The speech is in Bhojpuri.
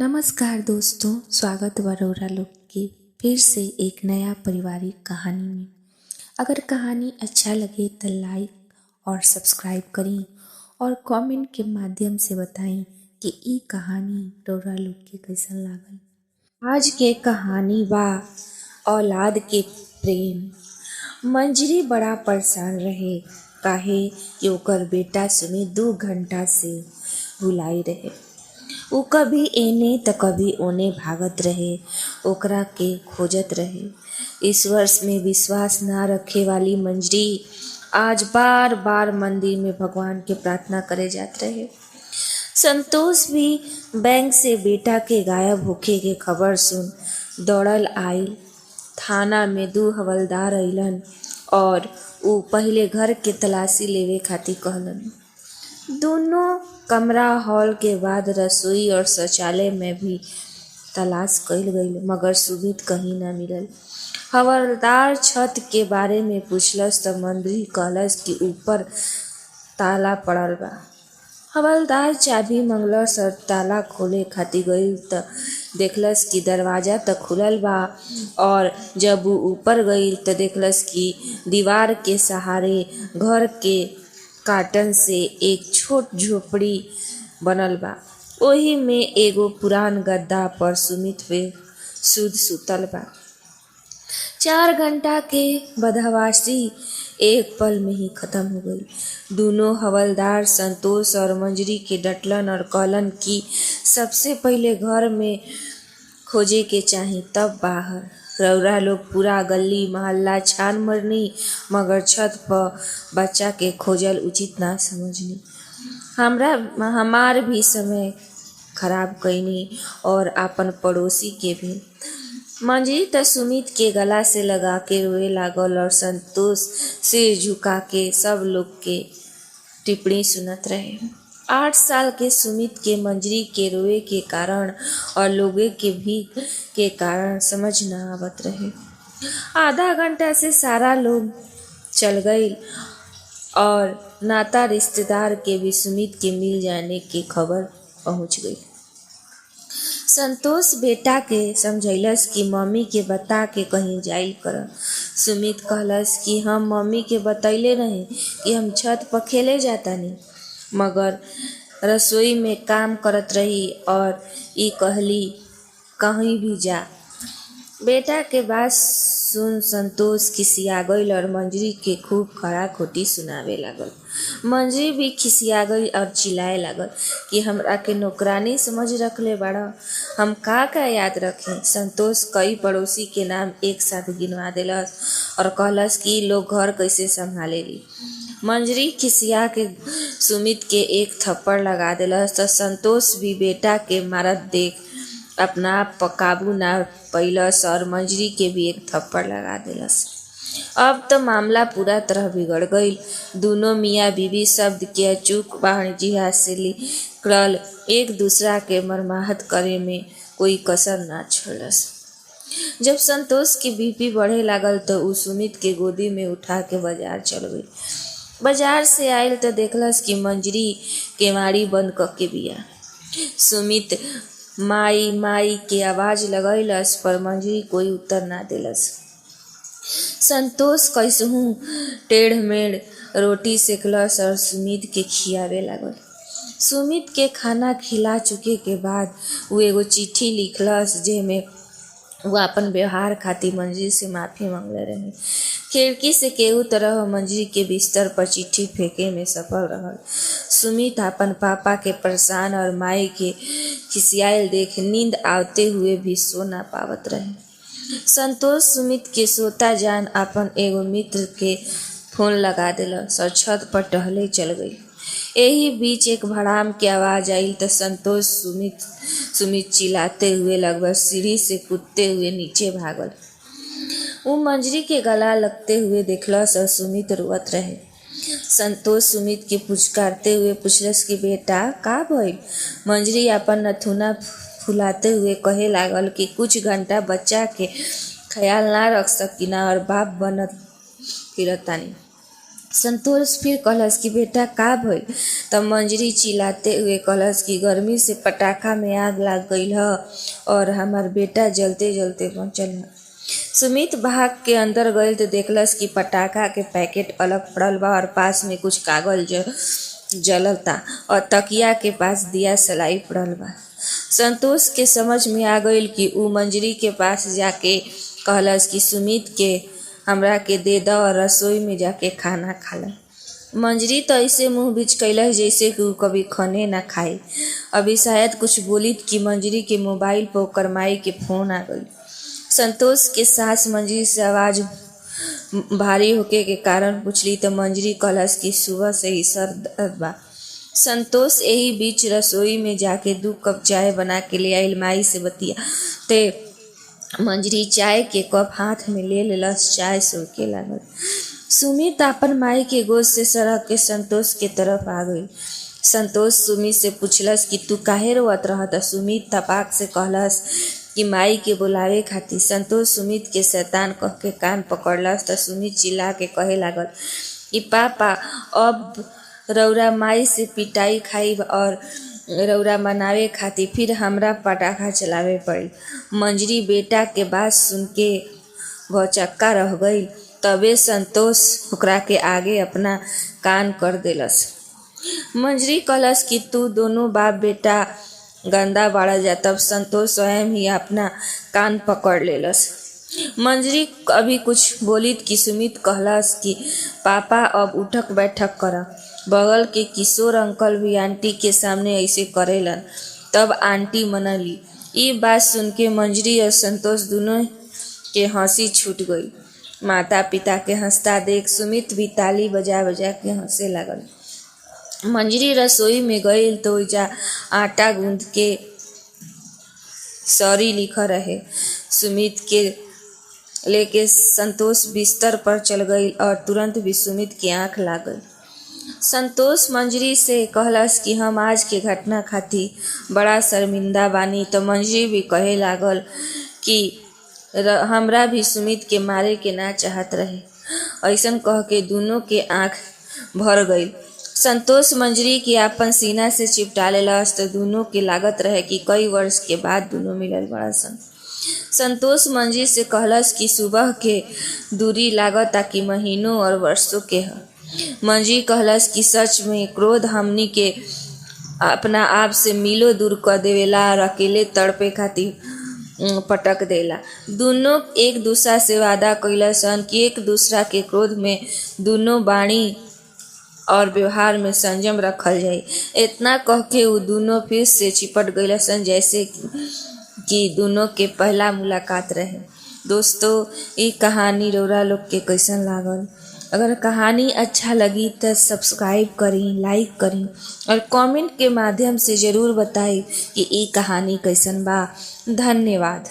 नमस्कार दोस्तों, स्वागत बा रउरा लोग के फिर से एक नया पारिवारिक कहानी में। अगर कहानी अच्छा लगे तो लाइक और सब्सक्राइब करी और कमेंट के माध्यम से बताई कि ई कहानी रउरा लोग के कैसन लागल। आज के कहानी बा औलाद के प्रेम। मंजरी बड़ा परेशान रहे काहे कि ओकर बेटा सुमित 2 घंटा से भुलाई रहे। उ कभी एने त कभी ओने भागत रहे, ओकरा के खोजत रहे। ईश्वर में विश्वास ना रखे वाली मंजरी आज बार बार मंदिर में भगवान के प्रार्थना करे जात रहे। संतोष भी बैंक से बेटा के गायब होखे के खबर सुन दौड़ल आइल। थाना में 2 हवलदार अइलन और उ पहिले घर के तलाशी लेवे खातिर कहलन। दोनों कमरा हॉल के बाद रसोई और शौचालय में भी तलाश कइल गइल, मगर सुमित कहीं ना मिलल। हवलदार छत के बारे में पूछलस त मंजरी कहलस कि ऊपर ताला पड़ल बा। हवलदार चाबी मंगलस और ताला खोले खातिर गइल त देखलस कि दरवाजा त खुलल बा और जब उ ऊपर गइल त देखलस कि दीवार के सहारे घर के काटन से एक छोट झोपड़ी बनल बा। ओही में एगो पुरान गद्दा पर सुमित सुतल बा। 4 घंटा के बदहवासी एक पल में ही खत्म हो गई। दोनों हवलदार संतोष और मंजरी के डटलन और कहलन कि सबसे पहिले घर में खोजे के चाही, तब बाहर। रउरा लोग पूरा गली मोहल्ला छान मरनी, मगर छत पर बच्चा के खोजल उचित ना समझनी। हमार भी समय खराब कईनी और अपन पड़ोसी के भी। मंजरी त सुमित के गला से लगा के रोए लागल और संतोष सिर झुका के सब लोग के टिप्पणी सुनत रहे। 8 साल के सुमित के मंजरी के रोए के कारण और लोगे के भीख के कारण समझ ना आवत रहे। आधा घंटा से सारा लोग चल गई और नाता रिश्तेदार के भी सुमित के मिल जाने की खबर पहुंच गई। संतोष बेटा के समझैलस कि मम्मी के बता के कहीं जाइल कर। सुमित कहलस कि हम मम्मी के बतैले रहे कि हम छत पर खेले जातानी, मगर रसोई में काम करत रही और ई कहली कहीं भी जा। बेटा के बात सुन संतोष खिसिया गइल और मंजरी के खूब खड़ा खोटी सुनावे लागल। मंजरी भी खिसिया गई और चिल्लाए लागल कि हमरा के नौकरानी समझ रखले बाड़ा, हम का याद रखें। संतोष कई पड़ोसी के नाम एक साथ गिनवा देलस और कहलस कि लोग घर कैसे संभालेली। मंजरी खिसिया के सुमित के एक थप्पड़ लगा देलस तो संतोष भी बेटा के मारत देख अपना आप पर काबू ना पैलस और मंजरी के भी एक थप्पड़ लगा देलस। अब तो मामला पूरा तरह बिगड़ गई। दोनों मियाँ बीवी शब्द के अचूक बाणिज्य से निकलल एक दूसरा के मरमाहत करे में कोई कसर ना छोड़लस। जब संतोष की बीपी बढ़े लागल तो उ सुमित के गोदी में उठा के बाजार चल गई। बाजार से आयल तो देखलस कि मंजरी केवाड़ी बंद करके बिया। सुमित माई माई के आवाज लगैलस पर मंजरी कोई उत्तर ना देलस। संतोष कैसहू टेढ़ मेढ़ रोटी सेकलस और सुमित के खियावे लागल। सुमित के खाना खिला चुके के बाद वो एगो चिट्ठी लिखलस जेमे वो अपन व्यवहार खातिर मंजरी से माफी मांगले रहे। खिड़की से केहू तरह मंजरी के बिस्तर पर चिट्ठी फेंके में सफल रहल। सुमित अपन पापा के परेशान और माई के खिसियाल देख नींद आवते हुए भी सो ना पावत रहे। संतोष सुमित के सोता जान अपन एगो मित्र के फोन लगा देलस और छत पर टहले चल गई। यही बीच एक भड़ाम की आवाज आई तो संतोष सुमित चिल्लाते हुए लगभग सीढ़ी से कूदते हुए नीचे भागल। वो मंजरी के गला लगते हुए देखलस और सुमित रोवत रहे। संतोष सुमित के पुचकारते हुए पूछलस कि बेटा का भइल। मंजरी अपन नथुना फुलाते हुए कहे लागल कि कुछ घंटा बच्चा के ख्याल ना रख सकिना और बाप बनत फिरतानी। संतोष फिर कहलस कि बेटा का भइल। तब मंजरी चिल्लाते हुए कहलस कि गर्मी से पटाखा में आग लग गई ह और हमार बेटा जलते जलते बचल ह। सुमित भाग के अंदर गईल तो देखलस कि पटाखा के पैकेट अलग पड़ल बा और पास में कुछ कागज जलता और तकिया के पास दिया सलाई पड़ल बा। संतोष के समझ में आ गईल कि ऊ मंजरी के पास जाके कहलस कि सुमित के हमरा के दे द और रसोई में जाके खाना खा ल। मंजरी तो ऐसे मुंह बिचकैलस जैसे कि ऊ कभी खने ना खाई। अभी शायद कुछ बोलित कि मंजरी के मोबाइल पर ओकर माई के फोन आ गई। संतोष के सास मंजरी से आवाज भारी होके के कारण पूछली तो मंजरी कहलस कि सुबह से ही सर दर्द बा। संतोष यही बीच रसोई में जाके 2 कप चाय बना के ले आइल। माई से बतिया ते मंजरी चाय के कप हाथ में ले लेलस। चाय सुनके लागल। सुमित अपन माई के गोद से सरक के संतोष के तरफ आ गई। संतोष सुमित से पूछलस कि तू काहे रोवत रहत। सुमित तपाक से कहलस कि माई के बुलावे खातिर। संतोष सुमित के शैतान कह के कान पकड़लस तो सुमित चिल्ला के कहे लागल कि पापा अब रौरा माई से पिटाई खाई और रौरा मनावे खातिर फिर हमरा पटाखा चलावे पड़ी। मंजरी बेटा के बात सुन के भौचक्का रह गई। तबे संतोष ओकरा के आगे अपना कान कर देलस। मंजरी कहलस कि तू दोनों बाप बेटा गंदा बाड़ा जा। तब संतोष स्वयं ही अपना कान पकड़ लेलस। मंजरी अभी कुछ बोलित कि सुमित कहलस कि पापा अब उठक बैठक कर। बगल के किशोर अंकल भी आंटी के सामने ऐसे करेलन। तब आंटी मनली। ये बात सुन के मंजरी और संतोष दोनों के हंसी छूट गई। माता पिता के हंसता देख सुमित भी ताली बजा बजा के हंसे लगल। मंजरी रसोई में गई तो जा आटा गूंद के सॉरी लिख रहे। सुमित के लेके संतोष बिस्तर पर चल गई और तुरंत भी सुमित की आंख लागल। संतोष मंजरी से कहलस कि हम आज के घटना खातिर बड़ा शर्मिंदा बानी। तो मंजरी भी कहे लागल कि हमरा भी सुमित के मारे के ना चाहत रहे। ऐसन कह के दोनों के आंख भर गई। संतोष मंजरी के अपन सीना से चिपटा लेलस तो दोनों के लागत रहे कि कई वर्ष के बाद दोनों मिलल बड़ा सन। संतोष मंजरी से कहलस कि सुबह के दूरी लागता कि महीनों और वर्षों के है। मंजरी कहलस कि सच में क्रोध हमनी के अपना आप से मीलों दूर कर देवेला और अकेले तड़पे खातिर पटक देला। दोनों एक दूसरा से वादा कइलसन कि एक दूसरा के क्रोध में दोनों बाणी और व्यवहार में संयम रखल जाई। इतना कह के वो दोनों फिर से चिपट गइलसन जैसे कि दोनों के पहला मुलाकात रहे। दोस्तों ये कहानी रौरा लोग के कैसन लागल। अगर कहानी अच्छा लगी तो सब्सक्राइब करी, लाइक करी और कमेंट के माध्यम से ज़रूर बताई कि ये कहानी कैसन बा। धन्यवाद।